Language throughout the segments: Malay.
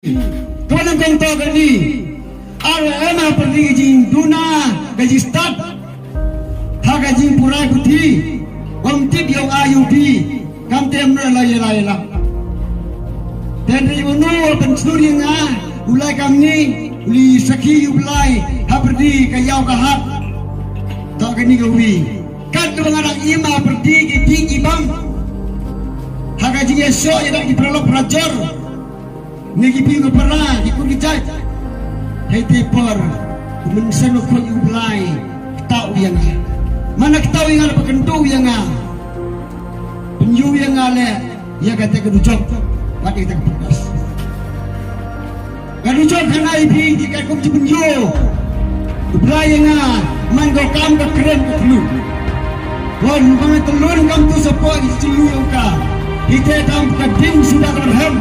Kawan kong to gani, ama pergi jing duna gaji start, ha gaji purai puti, om tip yang ayubi, kam tem lay lah. Dan ribuno penceluri nga, ulai kami uli saki ulai, ha pergi kayau kahat, to gani gawi. Kan kebangaran ima pergi tinggi bang, ha gaji esok yang di prolog prajor. Negi pingo para di kujai hai tepor mensano ko ulai tau yang mana tau yang apa kentu yang penyu yang ale ya kata kedujok pakai kita pedas kedujok kana ibi di kakum penyu ulai yang manggo kam ke keren ke telu wan kami telur kam tu sepo di telu yang ka kita tam kading sudah terham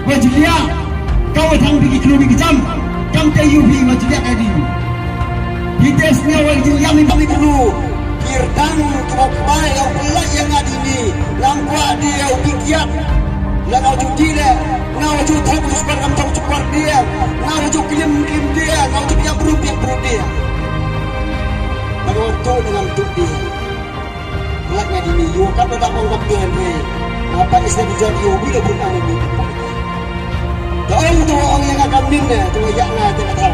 wajibnya kau tang pergi kru pergi jam kam kayu bi wajibnya kadi hidesnya wajib yang kami kru kirdang kau bai kau pelak yang ada ini langkwa dia ukiat lang kau judi le ngau judi tak usah kam tahu cepat dia ngau judi kilim dia ngau judi yang beru dia kalau tu dengan tu dia pelak yang ini you kan tak mau dia ni apa istilah jadi you bila pun ini tahu tu orang yang akan minta tu yang ada kata.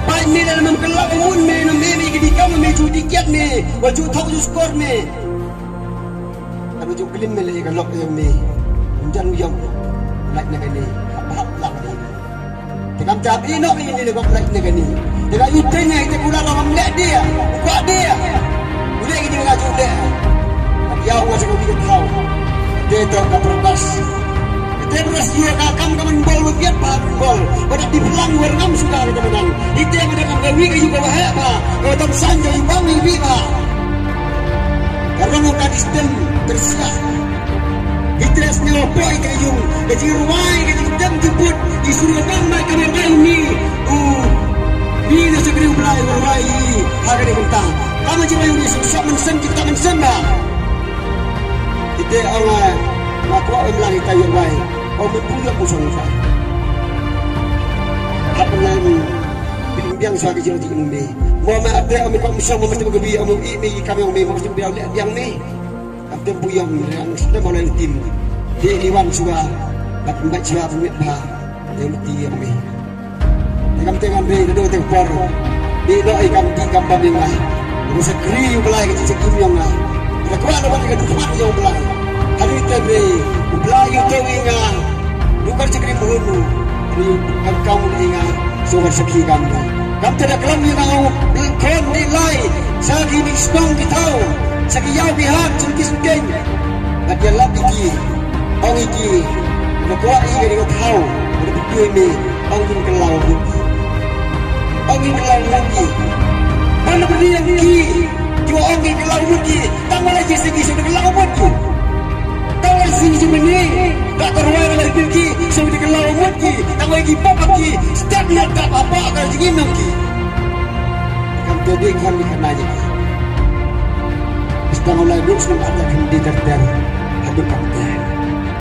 Baik ni dalam mengkelak umun ni, nampak ni ketika memeju tiket ni, wajib tahu tu skor ni. Kalau tu kelim ni kalau yang ni, jangan uyang, like nak ni, apa lah ni. Tekam cap ini nak ini ni kau like nak ni. Tekam itu ni kita kuda orang nak dia, kuat dia. Udah ini mengacu dia. Tapi yang masih kau bikin tahu, dia tu akan berdas. Terus dia kakam kaman bol biar bol pada di belang warnam sudah ada teman itu yang ada gawi ke juga bahaya pak kalau tak sanja ibang ibi pak karena muka distem tersiap itu nyelopoy kayung gaji ruai gaji dem jemput disuruh gambar kamera ini ini nasi kering belai ruai harga dibentang kamu cuma yang susah mensen kita mensen dah itu orang aku bilang kita yang baik kau mempunyai pusing saya. Apa yang bilang saya kerja di ini? Mau ada kami kau misal mau mesti bergebi, mau ini kami mau mesti bergebi yang ni. Apa puyang yang sudah mulai tim. Di Iwan sudah dapat baca pemit bah yang tim kami. Kami tengah ni duduk tempor. Di doa kami di kampung yang lah. Masa kiri belai kecil kecil yang lah. Kita kuat dapat kita kuat yang belai. Hari tadi belai itu ingat. Bukan cekri buhunu, kan kamu ingat sobat seki kamu. Kamu tidak kelam yang kau kon nilai. Sagi ni stong kita, sagi yau bihat sungki. Dia lagi ki, orang iki, berkuat ini dia tahu. Dia berdua ni, orang kelau lagi, orang kelau lagi. Mana berdua yang ki, cuma orang kelau lagi. Tambah lagi segi sudah kelau lagi. Kalau sini cuma ni, tak terwai lagi pergi, sampai kelau lagi, tak lagi papa lagi, setiap nak tak apa akan jadi nanti. Kamu jadi kami kena aja. Setengah lagi dulu sebelum ada kendi terter, ada kapten.